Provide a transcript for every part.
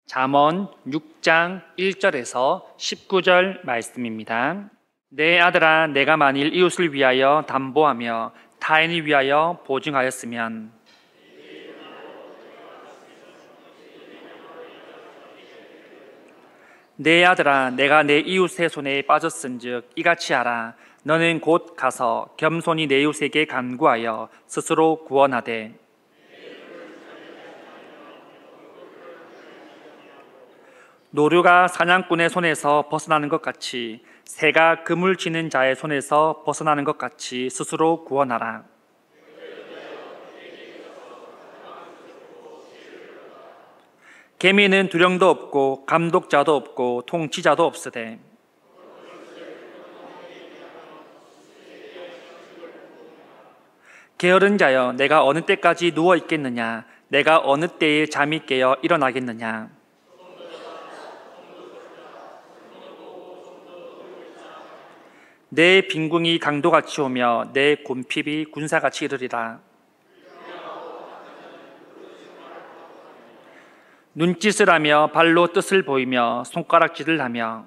잠언 6장 1절에서 19절 말씀입니다. 내 아들아, 내가 만일 이웃을 위하여 담보하며 타인을 위하여 보증하였으면 내 아들아, 내가 내 이웃의 손에 빠졌은즉 이같이 하라. 너는 곧 가서 겸손히 내 이웃에게 간구하여 스스로 구원하되 노루가 사냥꾼의 손에서 벗어나는 것 같이 새가 그물 치는 자의 손에서 벗어나는 것 같이 스스로 구원하라. 계미는 두령도 없고 감독자도 없고 통치자도 없으되 게으른 자여, 내가 어느 때까지 누워 있겠느냐? 내가 어느 때에 잠이 깨어 일어나겠느냐? 내 빈궁이 강도같이 오며 내 곰핍이 군사같이 이르리라. 눈짓을 하며 발로 뜻을 보이며 손가락질을 하며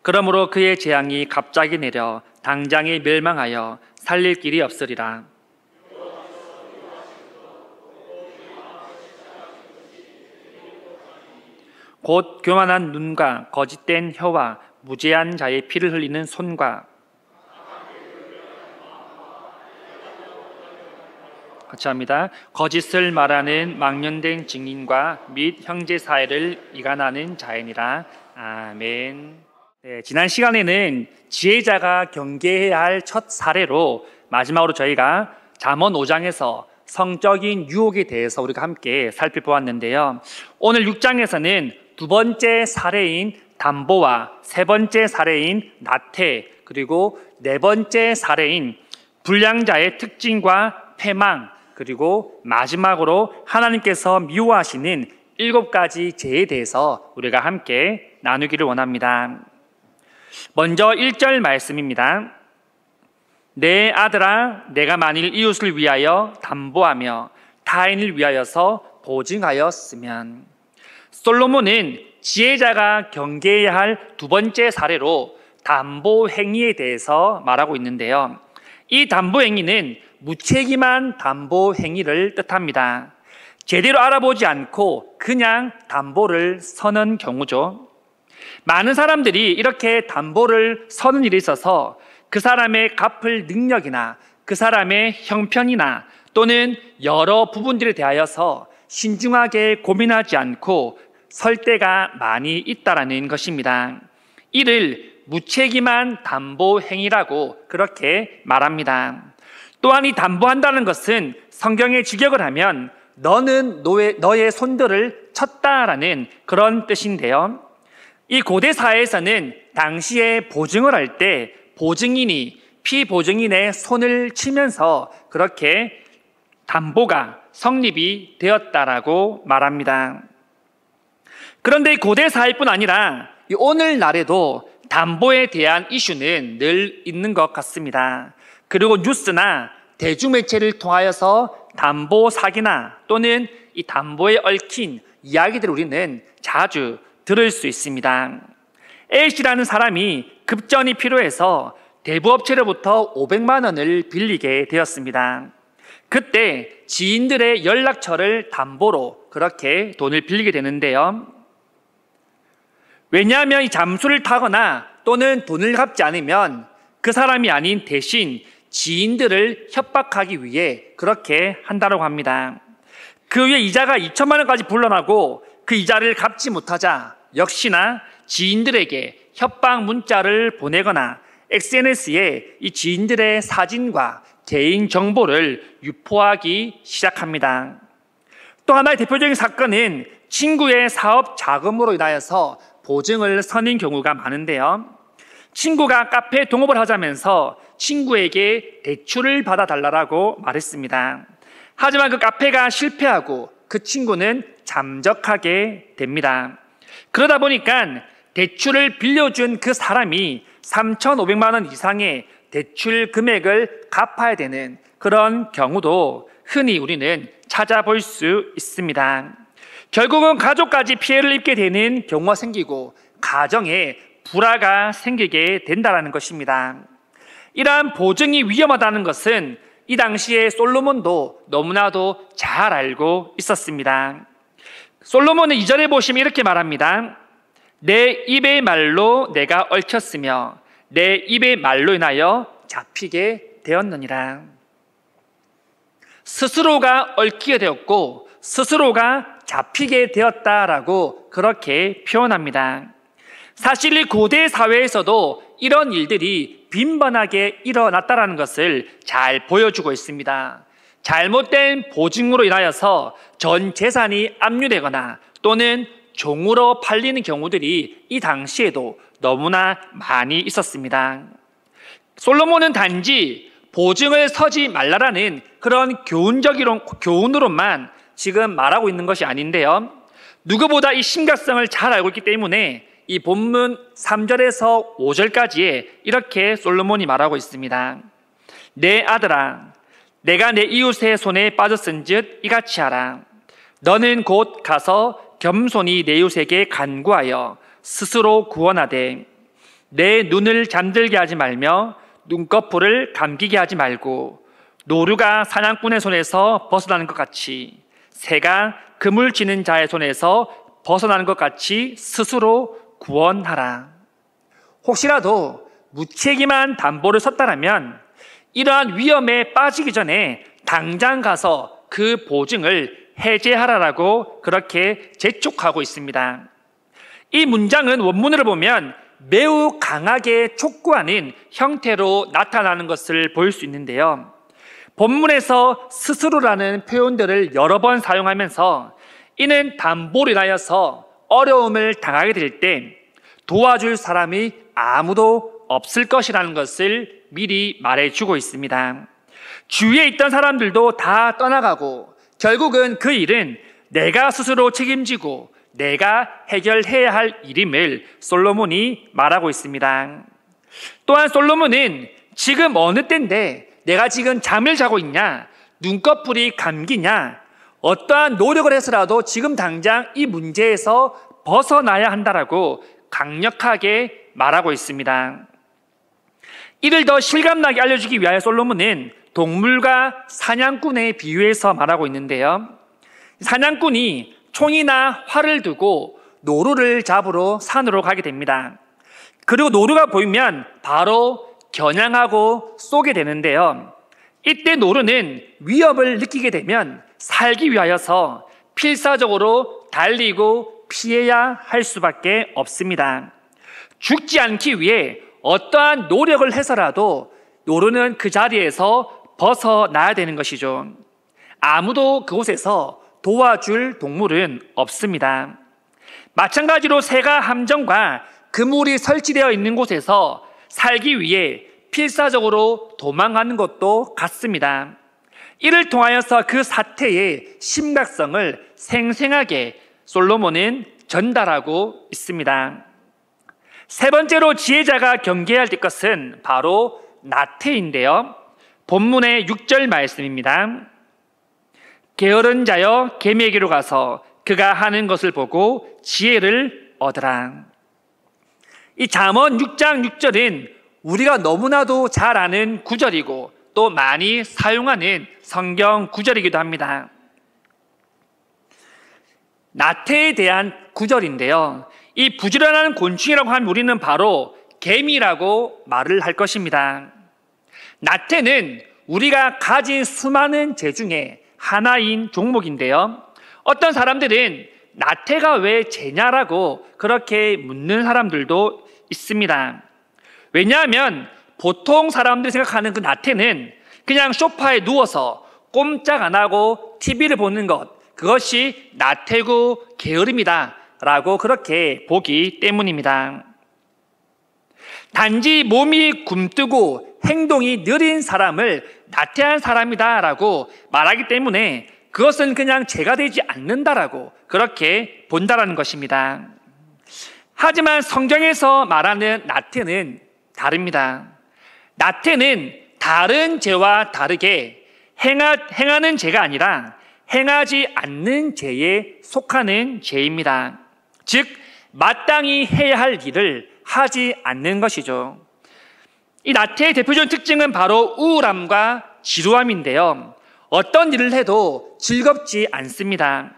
그러므로 그의 재앙이 갑자기 내려 당장에 멸망하여 살릴 길이 없으리라. 곧 교만한 눈과 거짓된 혀와 무죄한 자의 피를 흘리는 손과 같이 합니다. 거짓을 말하는 망령된 증인과 및 형제 사이를 이간하는 자이니라. 아멘. 네, 지난 시간에는 지혜자가 경계해야 할 첫 사례로 마지막으로 저희가 잠언 5장에서 성적인 유혹에 대해서 우리가 함께 살펴보았는데요. 오늘 6장에서는 두 번째 사례인 담보와 세 번째 사례인 나태, 그리고 네 번째 사례인 불량자의 특징과 패망, 그리고 마지막으로 하나님께서 미워하시는 7가지 죄에 대해서 우리가 함께 나누기를 원합니다. 먼저 1절 말씀입니다. 내 아들아, 내가 만일 이웃을 위하여 담보하며 타인을 위하여서 보증하였으면. 솔로몬은 지혜자가 경계해야 할 두 번째 사례로 담보 행위에 대해서 말하고 있는데요. 이 담보 행위는 무책임한 담보 행위를 뜻합니다. 제대로 알아보지 않고 그냥 담보를 서는 경우죠. 많은 사람들이 이렇게 담보를 서는 일에 있어서 그 사람의 갚을 능력이나 그 사람의 형편이나 또는 여러 부분들에 대하여서 신중하게 고민하지 않고 설 때가 많이 있다라는 것입니다. 이를 무책임한 담보 행위라고 그렇게 말합니다. 또한 이 담보한다는 것은 성경에 직역을 하면 너는 너의 손들을 쳤다라는 그런 뜻인데요. 이 고대 사회에서는 당시에 보증을 할 때 보증인이 피보증인의 손을 치면서 그렇게 담보가 성립이 되었다라고 말합니다. 그런데 고대 사회뿐 아니라 오늘날에도 담보에 대한 이슈는 늘 있는 것 같습니다. 그리고 뉴스나 대중매체를 통하여서 담보 사기나 또는 이 담보에 얽힌 이야기들을 우리는 자주 들을 수 있습니다. A씨라는 사람이 급전이 필요해서 대부업체로부터 500만 원을 빌리게 되었습니다. 그때 지인들의 연락처를 담보로 그렇게 돈을 빌리게 되는데요. 왜냐하면 이 잠수를 타거나 또는 돈을 갚지 않으면 그 사람이 아닌 대신 지인들을 협박하기 위해 그렇게 한다고 합니다. 그 위에 이자가 2천만 원까지 불어나고 그 이자를 갚지 못하자 역시나 지인들에게 협박 문자를 보내거나 SNS에 이 지인들의 사진과 개인 정보를 유포하기 시작합니다. 또 하나의 대표적인 사건은 친구의 사업 자금으로 인하여서 보증을 서는 경우가 많은데요. 친구가 카페에 동업을 하자면서 친구에게 대출을 받아달라고 말했습니다. 하지만 그 카페가 실패하고 그 친구는 잠적하게 됩니다. 그러다 보니까 대출을 빌려준 그 사람이 3,500만 원 이상의 대출 금액을 갚아야 되는 그런 경우도 흔히 우리는 찾아볼 수 있습니다. 결국은 가족까지 피해를 입게 되는 경우가 생기고 가정에 불화가 생기게 된다는 것입니다. 이러한 보증이 위험하다는 것은 이 당시에 솔로몬도 너무나도 잘 알고 있었습니다. 솔로몬은 2절에 보시면 이렇게 말합니다. 내 입의 말로 내가 얽혔으며 내 입의 말로 인하여 잡히게 되었느니라. 스스로가 얽히게 되었고 스스로가 잡히게 되었다라고 그렇게 표현합니다. 사실 이 고대 사회에서도 이런 일들이 빈번하게 일어났다는 것을 잘 보여주고 있습니다. 잘못된 보증으로 인하여서 전 재산이 압류되거나 또는 종으로 팔리는 경우들이 이 당시에도 너무나 많이 있었습니다. 솔로몬은 단지 보증을 서지 말라라는 그런 교훈으로만 지금 말하고 있는 것이 아닌데요. 누구보다 이 심각성을 잘 알고 있기 때문에 이 본문 3절에서 5절까지에 이렇게 솔로몬이 말하고 있습니다. 내 아들아, 내가 내 이웃의 손에 빠졌은즉 이같이 하라. 너는 곧 가서 겸손히 내 이웃에게 간구하여 스스로 구원하되 내 눈을 잠들게 하지 말며 눈꺼풀을 감기게 하지 말고 노루가 사냥꾼의 손에서 벗어나는 것 같이 새가 그물 치는 자의 손에서 벗어나는 것 같이 스스로 구원하라. 혹시라도 무책임한 담보를 섰다라면 이러한 위험에 빠지기 전에 당장 가서 그 보증을 해제하라라고 그렇게 재촉하고 있습니다. 이 문장은 원문을 보면 매우 강하게 촉구하는 형태로 나타나는 것을 볼 수 있는데요. 본문에서 스스로라는 표현들을 여러 번 사용하면서 이는 담보로 인하여서 어려움을 당하게 될 때 도와줄 사람이 아무도 없을 것이라는 것을 미리 말해주고 있습니다. 주위에 있던 사람들도 다 떠나가고 결국은 그 일은 내가 스스로 책임지고 내가 해결해야 할 일임을 솔로몬이 말하고 있습니다. 또한 솔로몬은 지금 어느 때인데 내가 지금 잠을 자고 있냐, 눈꺼풀이 감기냐, 어떠한 노력을 해서라도 지금 당장 이 문제에서 벗어나야 한다라고 강력하게 말하고 있습니다. 이를 더 실감나게 알려주기 위하여 솔로몬은 동물과 사냥꾼에 비유해서 말하고 있는데요. 사냥꾼이 총이나 활을 두고 노루를 잡으러 산으로 가게 됩니다. 그리고 노루가 보이면 바로 겨냥하고 쏘게 되는데요. 이때 노루는 위협을 느끼게 되면 살기 위하여서 필사적으로 달리고 피해야 할 수밖에 없습니다. 죽지 않기 위해 어떠한 노력을 해서라도 노루는 그 자리에서 벗어나야 되는 것이죠. 아무도 그곳에서 도와줄 동물은 없습니다. 마찬가지로 새가 함정과 그물이 설치되어 있는 곳에서 살기 위해 필사적으로 도망가는 것도 같습니다. 이를 통하여서 그 사태의 심각성을 생생하게 솔로몬은 전달하고 있습니다. 세 번째로 지혜자가 경계해야 할 것은 바로 나태인데요. 본문의 6절 말씀입니다. 게으른 자여 계매에게로 가서 그가 하는 것을 보고 지혜를 얻으라. 이 잠언 6장 6절은 우리가 너무나도 잘 아는 구절이고 또 많이 사용하는 성경 구절이기도 합니다. 나태에 대한 구절인데요. 이 부지런한 곤충이라고 하면 우리는 바로 개미라고 말을 할 것입니다. 나태는 우리가 가진 수많은 재 중에 하나인 종목인데요. 어떤 사람들은 나태가 왜 재냐라고 그렇게 묻는 사람들도 있습니다. 왜냐하면 보통 사람들이 생각하는 그 나태는 그냥 소파에 누워서 꼼짝 안 하고 TV를 보는 것, 그것이 나태고 게으름이다 라고 그렇게 보기 때문입니다. 단지 몸이 굼뜨고 행동이 느린 사람을 나태한 사람이다 라고 말하기 때문에 그것은 그냥 죄가 되지 않는다라고 그렇게 본다라는 것입니다. 하지만 성경에서 말하는 나태는 다릅니다. 나태는 다른 죄와 다르게 행하는 죄가 아니라 행하지 않는 죄에 속하는 죄입니다. 즉 마땅히 해야 할 일을 하지 않는 것이죠. 이 나태의 대표적인 특징은 바로 우울함과 지루함인데요. 어떤 일을 해도 즐겁지 않습니다.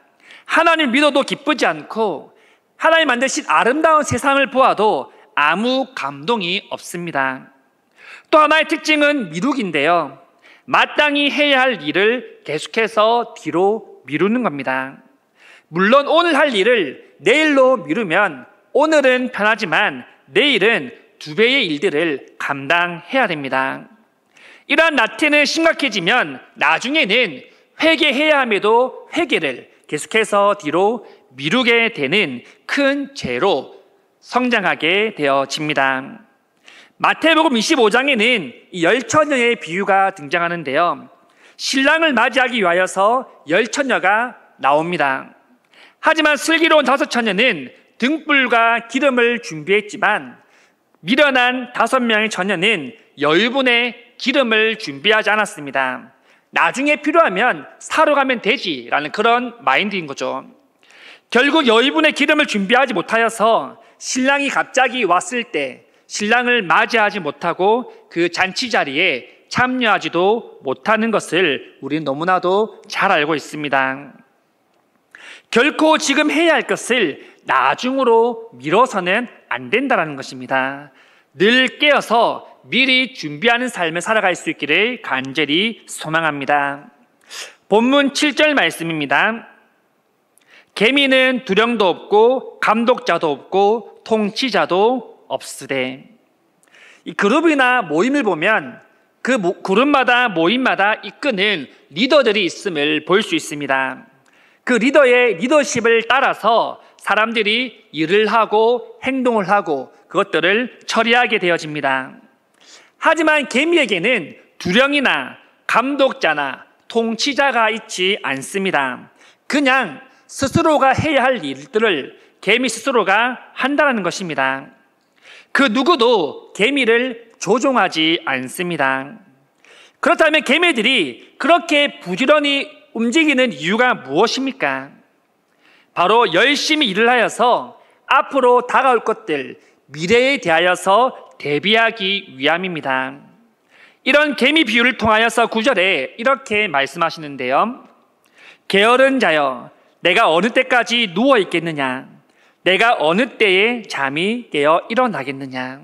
하나님을 믿어도 기쁘지 않고 하나님 만드신 아름다운 세상을 보아도 아무 감동이 없습니다. 또 하나의 특징은 미루기인데요. 마땅히 해야 할 일을 계속해서 뒤로 미루는 겁니다. 물론 오늘 할 일을 내일로 미루면 오늘은 편하지만 내일은 2배의 일들을 감당해야 됩니다. 이러한 나태는 심각해지면 나중에는 회개해야 함에도 회개를 계속해서 뒤로 미루게 되는 큰 죄로 성장하게 되어집니다. 마태복음 25장에는 이 열처녀의 비유가 등장하는데요. 신랑을 맞이하기 위하여서 열처녀가 나옵니다. 하지만 슬기로운 5처녀는 등불과 기름을 준비했지만 미련한 5명의 처녀는 여유분의 기름을 준비하지 않았습니다. 나중에 필요하면 사러 가면 되지라는 그런 마인드인 거죠. 결국 여유분의 기름을 준비하지 못하여서 신랑이 갑자기 왔을 때 신랑을 맞이하지 못하고 그 잔치 자리에 참여하지도 못하는 것을 우리는 너무나도 잘 알고 있습니다. 결코 지금 해야 할 것을 나중으로 미뤄서는 안 된다는 것입니다. 늘 깨어서 미리 준비하는 삶을 살아갈 수 있기를 간절히 소망합니다. 본문 7절 말씀입니다. 계미는 두령도 없고 감독자도 없고 통치자도 없으되. 이 그룹이나 모임을 보면 그 그룹마다 모임마다 이끄는 리더들이 있음을 볼 수 있습니다. 그 리더의 리더십을 따라서 사람들이 일을 하고 행동을 하고 그것들을 처리하게 되어집니다. 하지만 개미에게는 두령이나 감독자나 통치자가 있지 않습니다. 그냥 스스로가 해야 할 일들을 개미 스스로가 한다는 것입니다. 그 누구도 개미를 조종하지 않습니다. 그렇다면 개미들이 그렇게 부지런히 움직이는 이유가 무엇입니까? 바로 열심히 일을 하여서 앞으로 다가올 것들, 미래에 대하여서 대비하기 위함입니다. 이런 개미 비유를 통하여서 9절에 이렇게 말씀하시는데요. 게으른 자여, 내가 어느 때까지 누워 있겠느냐? 내가 어느 때에 잠이 깨어 일어나겠느냐?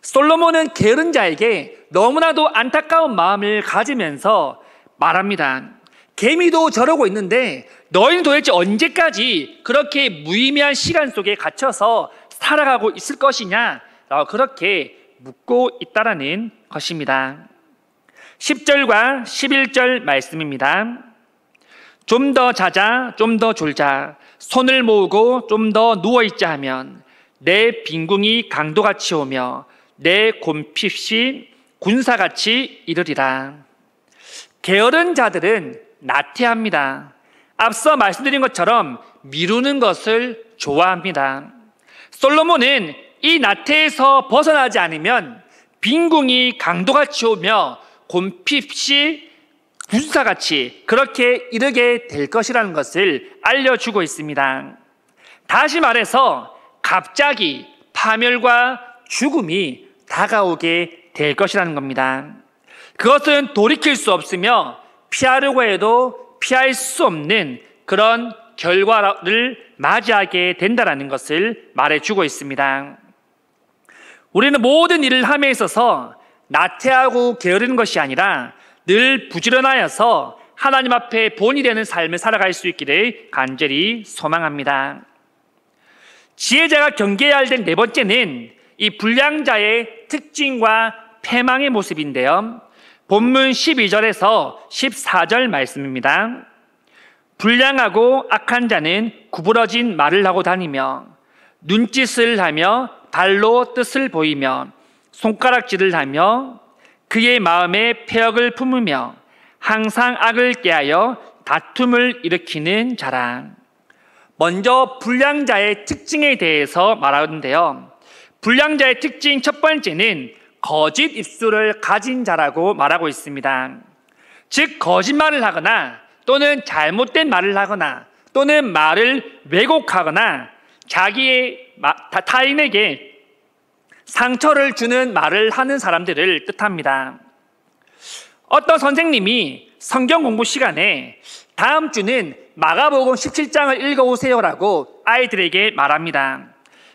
솔로몬은 게으른 자에게 너무나도 안타까운 마음을 가지면서 말합니다. 개미도 저러고 있는데 너희는 도대체 언제까지 그렇게 무의미한 시간 속에 갇혀서 살아가고 있을 것이냐? 라고 그렇게 묻고 있다라는 것입니다. 10절과 11절 말씀입니다. 좀 더 자자, 좀 더 졸자, 손을 모으고 좀 더 누워있자 하면 내 빈궁이 강도같이 오며 내 곰핍이 군사같이 이르리라. 게으른 자들은 나태합니다. 앞서 말씀드린 것처럼 미루는 것을 좋아합니다. 솔로몬은 이 나태에서 벗어나지 않으면 빈궁이 강도같이 오며 곰핍이 군사같이 그렇게 이르게 될 것이라는 것을 알려주고 있습니다. 다시 말해서 갑자기 파멸과 죽음이 다가오게 될 것이라는 겁니다. 그것은 돌이킬 수 없으며 피하려고 해도 피할 수 없는 그런 결과를 맞이하게 된다는 것을 말해주고 있습니다. 우리는 모든 일을 함에 있어서 나태하고 게으르는 것이 아니라 늘 부지런하여서 하나님 앞에 본이 되는 삶을 살아갈 수 있기를 간절히 소망합니다. 지혜자가 경계해야 할 네 번째는 이 불량자의 특징과 패망의 모습인데요. 본문 12절에서 14절 말씀입니다. 불량하고 악한 자는 구부러진 말을 하고 다니며 눈짓을 하며 발로 뜻을 보이며 손가락질을 하며 그의 마음에 패역을 품으며 항상 악을 꾀하여 다툼을 일으키는 자라. 먼저 불량자의 특징에 대해서 말하는데요. 불량자의 특징 첫 번째는 거짓 입술을 가진 자라고 말하고 있습니다. 즉 거짓말을 하거나 또는 잘못된 말을 하거나 또는 말을 왜곡하거나 자기의 타인에게 상처를 주는 말을 하는 사람들을 뜻합니다. 어떤 선생님이 성경 공부 시간에 다음 주는 마가복음 17장을 읽어오세요라고 아이들에게 말합니다.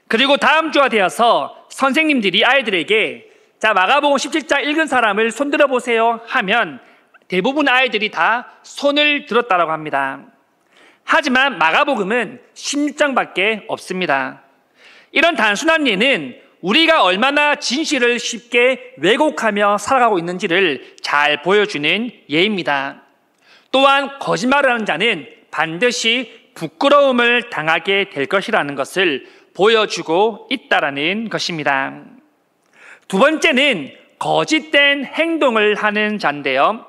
그리고 다음 주가 되어서 선생님들이 아이들에게 자, 마가복음 17장 읽은 사람을 손들어 보세요 하면 대부분 아이들이 다 손을 들었다고 합니다. 하지만 마가복음은 16장밖에 없습니다. 이런 단순한 예는 우리가 얼마나 진실을 쉽게 왜곡하며 살아가고 있는지를 잘 보여주는 예입니다. 또한 거짓말을 하는 자는 반드시 부끄러움을 당하게 될 것이라는 것을 보여주고 있다는 것입니다. 두 번째는 거짓된 행동을 하는 자인데요.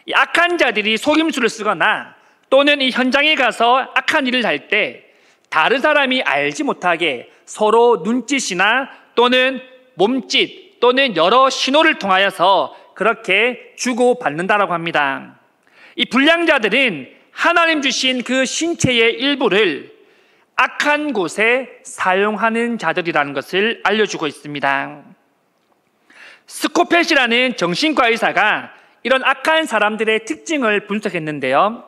이 악한 자들이 속임수를 쓰거나 또는 이 현장에 가서 악한 일을 할 때 다른 사람이 알지 못하게 서로 눈짓이나 또는 몸짓 또는 여러 신호를 통하여서 그렇게 주고받는다라고 합니다. 이 불량자들은 하나님 주신 그 신체의 일부를 악한 곳에 사용하는 자들이라는 것을 알려주고 있습니다. 스코펫이라는 정신과 의사가 이런 악한 사람들의 특징을 분석했는데요.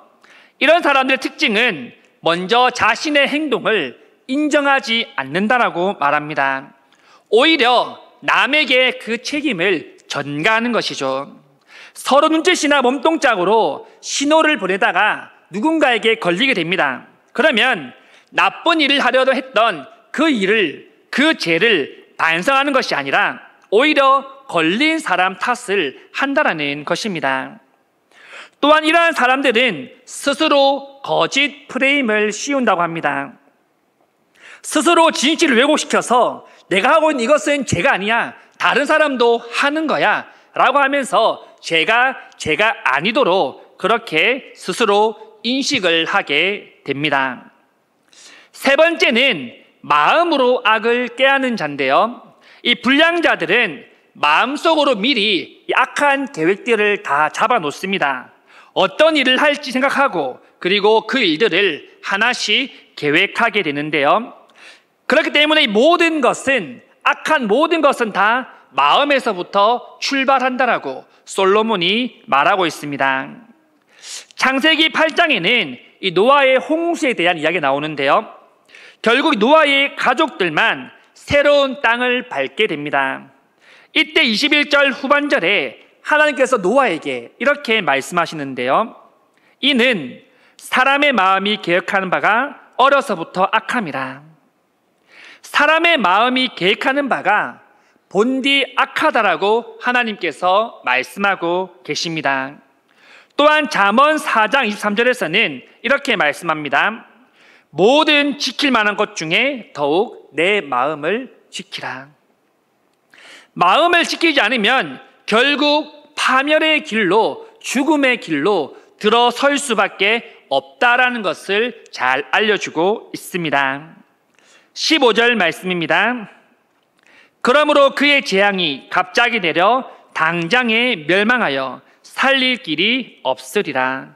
이런 사람들의 특징은 먼저 자신의 행동을 인정하지 않는다라고 말합니다. 오히려 남에게 그 책임을 전가하는 것이죠. 서로 눈짓이나 몸동작으로 신호를 보내다가 누군가에게 걸리게 됩니다. 그러면 나쁜 일을 하려고 했던 그 죄를 반성하는 것이 아니라 오히려 걸린 사람 탓을 한다라는 것입니다. 또한 이러한 사람들은 스스로 거짓 프레임을 씌운다고 합니다. 스스로 진실을 왜곡시켜서 내가 하고 있는 이것은 죄가 아니야, 다른 사람도 하는 거야 라고 하면서 죄가 아니도록 그렇게 스스로 인식을 하게 됩니다. 세 번째는 마음으로 악을 꾀하는 자인데요. 이 불량자들은 마음속으로 미리 악한 계획들을 다 잡아놓습니다. 어떤 일을 할지 생각하고 그리고 그 일들을 하나씩 계획하게 되는데요. 그렇기 때문에 이 악한 모든 것은 다 마음에서부터 출발한다라고 솔로몬이 말하고 있습니다. 창세기 8장에는 이 노아의 홍수에 대한 이야기가 나오는데요. 결국 노아의 가족들만 새로운 땅을 밟게 됩니다. 이때 21절 후반절에 하나님께서 노아에게 이렇게 말씀하시는데요. 이는 사람의 마음이 계획하는 바가 어려서부터 악함이라. 사람의 마음이 계획하는 바가 본디 악하다라고 하나님께서 말씀하고 계십니다. 또한 잠언 4장 23절에서는 이렇게 말씀합니다. 모든 지킬 만한 것 중에 더욱 내 마음을 지키라. 마음을 지키지 않으면 결국 파멸의 길로, 죽음의 길로 들어설 수밖에 없다라는 것을 잘 알려주고 있습니다. 15절 말씀입니다. 그러므로 그의 재앙이 갑자기 내려 당장에 멸망하여 살릴 길이 없으리라.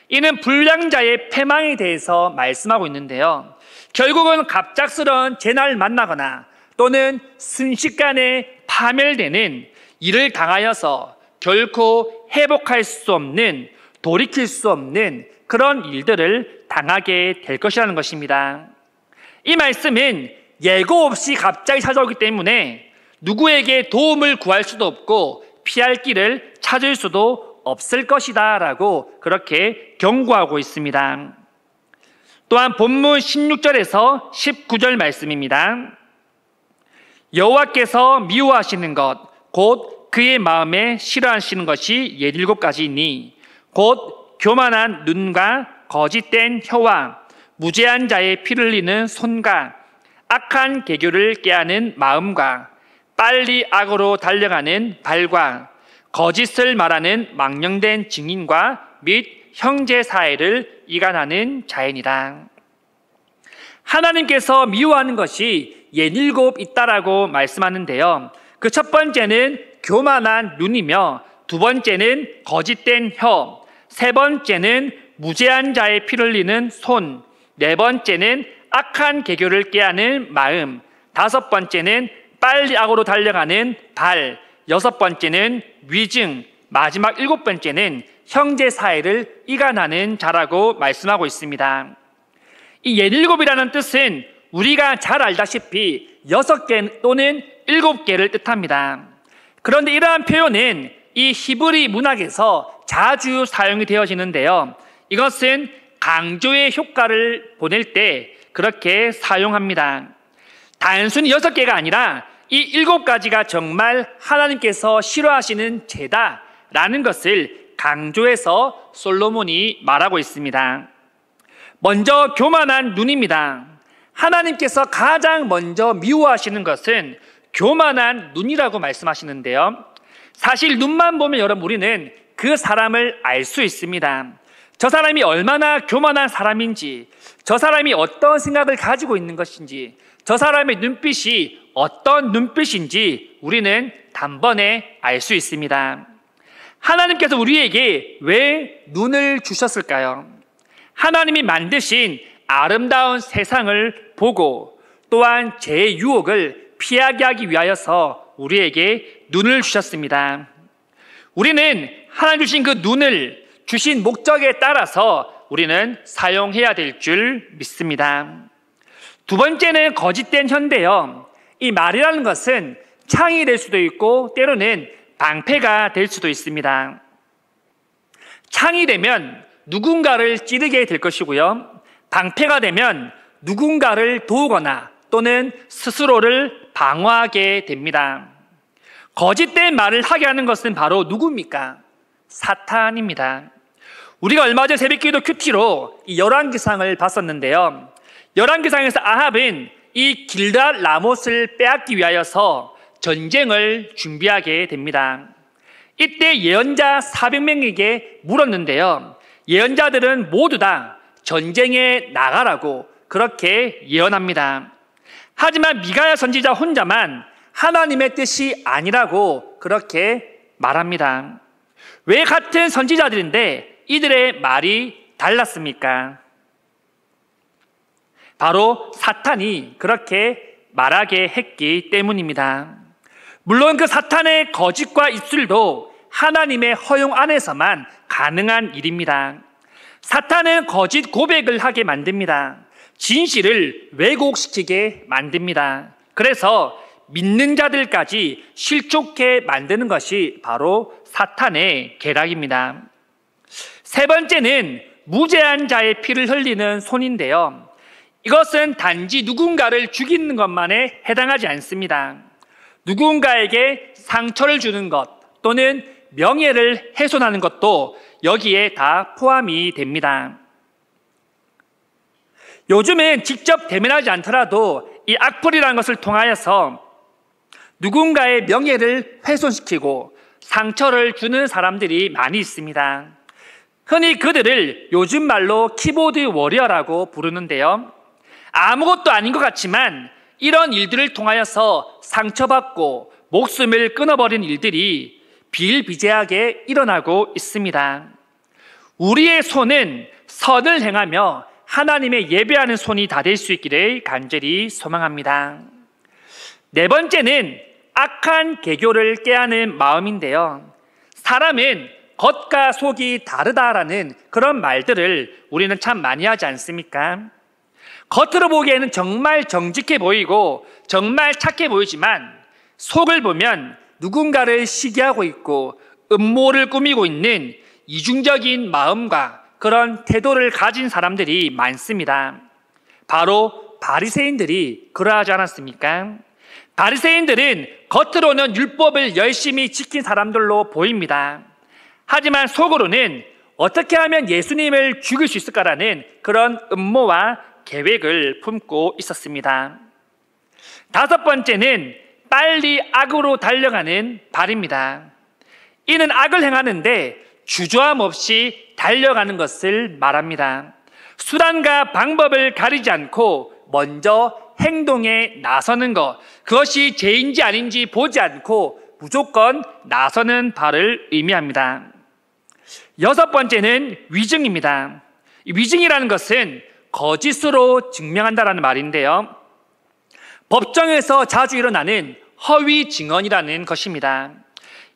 이는 불량자의 패망에 대해서 말씀하고 있는데요. 결국은 갑작스러운 재난을 만나거나 또는 순식간에 파멸되는 일을 당하여서 결코 회복할 수 없는, 돌이킬 수 없는 그런 일들을 당하게 될 것이라는 것입니다. 이 말씀은 예고 없이 갑자기 찾아오기 때문에 누구에게 도움을 구할 수도 없고 피할 길을 찾을 수도 없을 것이다 라고 그렇게 경고하고 있습니다. 또한 본문 16절에서 19절 말씀입니다. 여호와께서 미워하시는 것 곧 그의 마음에 싫어하시는 것이 17가지이니 곧 교만한 눈과 거짓된 혀와 무죄한 자의 피를 흘리는 손과 악한 계교를 꾀하는 마음과 빨리 악으로 달려가는 발과 거짓을 말하는 망령된 증인과 및 형제 사이를 이간하는 자이니라. 하나님께서 미워하는 것이 17 있다라고 말씀하는데요. 그 첫 번째는 교만한 눈이며, 두 번째는 거짓된 혀, 세 번째는 무죄한 자의 피를 흘리는 손, 네 번째는 악한 계교를 꾀하는 마음, 다섯 번째는 빨리 악으로 달려가는 발, 여섯 번째는 위증, 마지막 일곱 번째는 형제 사이를 이간하는 자라고 말씀하고 있습니다. 이 17이라는 뜻은 우리가 잘 알다시피 6개 또는 7개를 뜻합니다. 그런데 이러한 표현은 이 히브리 문학에서 자주 사용이 되어지는데요. 이것은 강조의 효과를 보낼 때 그렇게 사용합니다. 단순히 6개가 아니라 이 7가지가 정말 하나님께서 싫어하시는 죄다라는 것을 강조해서 솔로몬이 말하고 있습니다. 먼저 교만한 눈입니다. 하나님께서 가장 먼저 미워하시는 것은 교만한 눈이라고 말씀하시는데요. 사실 눈만 보면 여러분 우리는 그 사람을 알 수 있습니다. 저 사람이 얼마나 교만한 사람인지, 저 사람이 어떤 생각을 가지고 있는 것인지, 저 사람의 눈빛이 어떤 눈빛인지 우리는 단번에 알 수 있습니다. 하나님께서 우리에게 왜 눈을 주셨을까요? 하나님이 만드신 아름다운 세상을 보고 또한 제 유혹을 피하게 하기 위하여서 우리에게 눈을 주셨습니다. 우리는 하나님 주신 그 눈을 주신 목적에 따라서 우리는 사용해야 될 줄 믿습니다. 두 번째는 거짓된 혀인데요. 이 말이라는 것은 창이 될 수도 있고 때로는 방패가 될 수도 있습니다. 창이 되면 누군가를 찌르게 될 것이고요. 방패가 되면 누군가를 도우거나 또는 스스로를 방어하게 됩니다. 거짓된 말을 하게 하는 것은 바로 누굽니까? 사탄입니다. 우리가 얼마 전 새벽기도 큐티로 이 열왕기상을 봤었는데요. 열왕기상에서 아합은 이 길르앗 라못을 빼앗기 위하여서 전쟁을 준비하게 됩니다. 이때 예언자 400명에게 물었는데요. 예언자들은 모두 다 전쟁에 나가라고 그렇게 예언합니다. 하지만 미가야 선지자 혼자만 하나님의 뜻이 아니라고 그렇게 말합니다. 왜 같은 선지자들인데 이들의 말이 달랐습니까? 바로 사탄이 그렇게 말하게 했기 때문입니다. 물론 그 사탄의 거짓과 입술도 하나님의 허용 안에서만 가능한 일입니다. 사탄은 거짓 고백을 하게 만듭니다. 진실을 왜곡시키게 만듭니다. 그래서 믿는 자들까지 실족해 만드는 것이 바로 사탄의 계략입니다. 세 번째는 무죄한 자의 피를 흘리는 손인데요. 이것은 단지 누군가를 죽이는 것만에 해당하지 않습니다. 누군가에게 상처를 주는 것 또는 명예를 훼손하는 것도 여기에 다 포함이 됩니다. 요즘은 직접 대면하지 않더라도 이 악플이라는 것을 통하여서 누군가의 명예를 훼손시키고 상처를 주는 사람들이 많이 있습니다. 흔히 그들을 요즘 말로 키보드 워리어라고 부르는데요. 아무것도 아닌 것 같지만 이런 일들을 통하여서 상처받고 목숨을 끊어버린 일들이 비일비재하게 일어나고 있습니다. 우리의 손은 선을 행하며 하나님의 예배하는 손이 다 될 수 있기를 간절히 소망합니다. 네 번째는 악한 계교를 꾀하는 마음인데요. 사람은 겉과 속이 다르다라는 그런 말들을 우리는 참 많이 하지 않습니까? 겉으로 보기에는 정말 정직해 보이고 정말 착해 보이지만 속을 보면 누군가를 시기하고 있고 음모를 꾸미고 있는 이중적인 마음과 그런 태도를 가진 사람들이 많습니다. 바로 바리새인들이 그러하지 않았습니까? 바리새인들은 겉으로는 율법을 열심히 지킨 사람들로 보입니다. 하지만 속으로는 어떻게 하면 예수님을 죽일 수 있을까라는 그런 음모와 계획을 품고 있었습니다. 다섯 번째는 빨리 악으로 달려가는 발입니다. 이는 악을 행하는데 주저함 없이 달려가는 것을 말합니다. 수단과 방법을 가리지 않고 먼저 행동에 나서는 것, 그것이 죄인지 아닌지 보지 않고 무조건 나서는 바를 의미합니다. 여섯 번째는 위증입니다. 위증이라는 것은 거짓으로 증명한다라는 말인데요. 법정에서 자주 일어나는 허위 증언이라는 것입니다.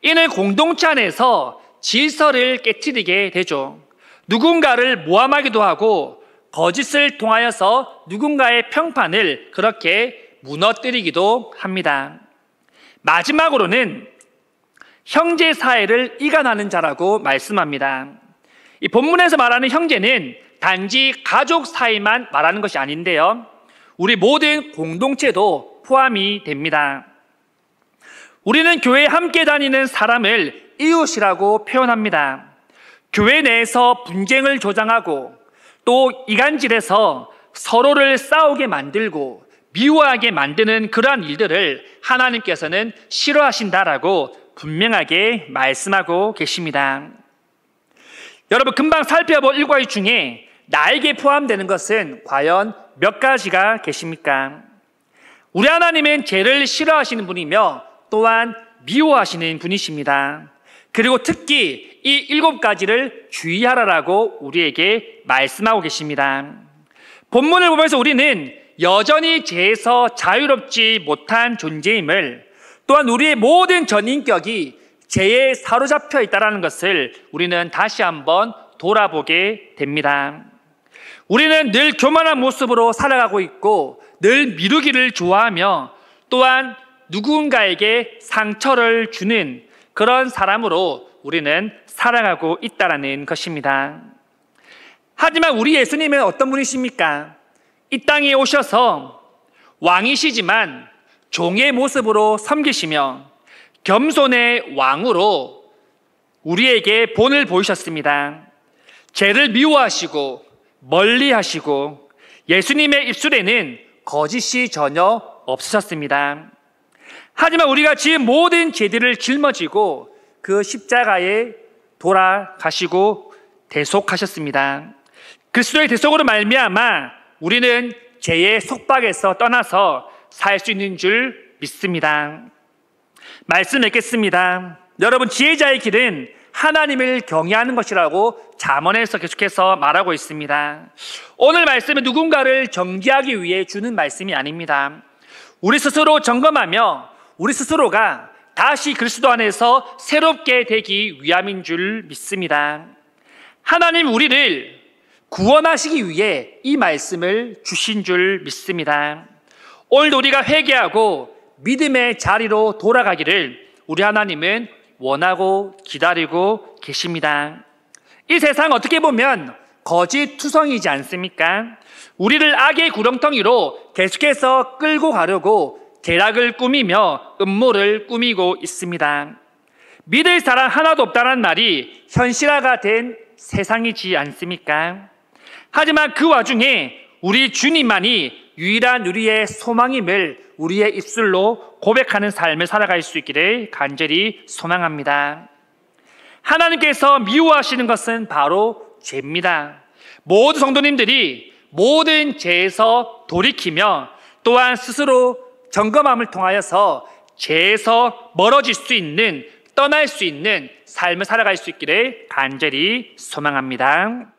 이는 공동체 안에서 질서를 깨트리게 되죠. 누군가를 모함하기도 하고 거짓을 통하여서 누군가의 평판을 그렇게 무너뜨리기도 합니다. 마지막으로는 형제 사이를 이간하는 자라고 말씀합니다. 이 본문에서 말하는 형제는 단지 가족 사이만 말하는 것이 아닌데요. 우리 모든 공동체도 포함이 됩니다. 우리는 교회에 함께 다니는 사람을 이웃이라고 표현합니다. 교회 내에서 분쟁을 조장하고 또 이간질해서 서로를 싸우게 만들고 미워하게 만드는 그러한 일들을 하나님께서는 싫어하신다라고 분명하게 말씀하고 계십니다. 여러분, 금방 살펴볼 일과 일 중에 나에게 포함되는 것은 과연 몇 가지가 계십니까? 우리 하나님은 죄를 싫어하시는 분이며 또한 미워하시는 분이십니다. 그리고 특히 이 7가지를 주의하라라고 우리에게 말씀하고 계십니다. 본문을 보면서 우리는 여전히 죄에서 자유롭지 못한 존재임을, 또한 우리의 모든 전인격이 죄에 사로잡혀 있다는 것을 우리는 다시 한번 돌아보게 됩니다. 우리는 늘 교만한 모습으로 살아가고 있고 늘 미루기를 좋아하며 또한 누군가에게 상처를 주는 그런 사람으로 우리는 살아가고 있다는 것입니다. 하지만 우리 예수님은 어떤 분이십니까? 이 땅에 오셔서 왕이시지만 종의 모습으로 섬기시며 겸손의 왕으로 우리에게 본을 보이셨습니다. 죄를 미워하시고 멀리하시고 예수님의 입술에는 거짓이 전혀 없으셨습니다. 하지만 우리가 지은 모든 죄들을 짊어지고 그 십자가에 돌아가시고 대속하셨습니다. 그리스도의 대속으로 말미암아 우리는 죄의 속박에서 떠나서 살 수 있는 줄 믿습니다. 말씀 읽겠습니다. 여러분, 지혜자의 길은 하나님을 경외하는 것이라고 잠언에서 계속해서 말하고 있습니다. 오늘 말씀은 누군가를 정죄하기 위해 주는 말씀이 아닙니다. 우리 스스로 점검하며 우리 스스로가 다시 그리스도 안에서 새롭게 되기 위함인 줄 믿습니다. 하나님 우리를 구원하시기 위해 이 말씀을 주신 줄 믿습니다. 오늘도 우리가 회개하고 믿음의 자리로 돌아가기를 우리 하나님은 원하고 기다리고 계십니다. 이 세상 어떻게 보면 거짓 투성이지 않습니까? 우리를 악의 구렁텅이로 계속해서 끌고 가려고 계략을 꾸미며 음모를 꾸미고 있습니다. 믿을 사람 하나도 없다는 말이 현실화가 된 세상이지 않습니까? 하지만 그 와중에 우리 주님만이 유일한 우리의 소망임을 우리의 입술로 고백하는 삶을 살아갈 수 있기를 간절히 소망합니다. 하나님께서 미워하시는 것은 바로 죄입니다. 모든 성도님들이 모든 죄에서 돌이키며 또한 스스로 점검함을 통하여서 죄에서 멀어질 수 있는, 떠날 수 있는 삶을 살아갈 수 있기를 간절히 소망합니다.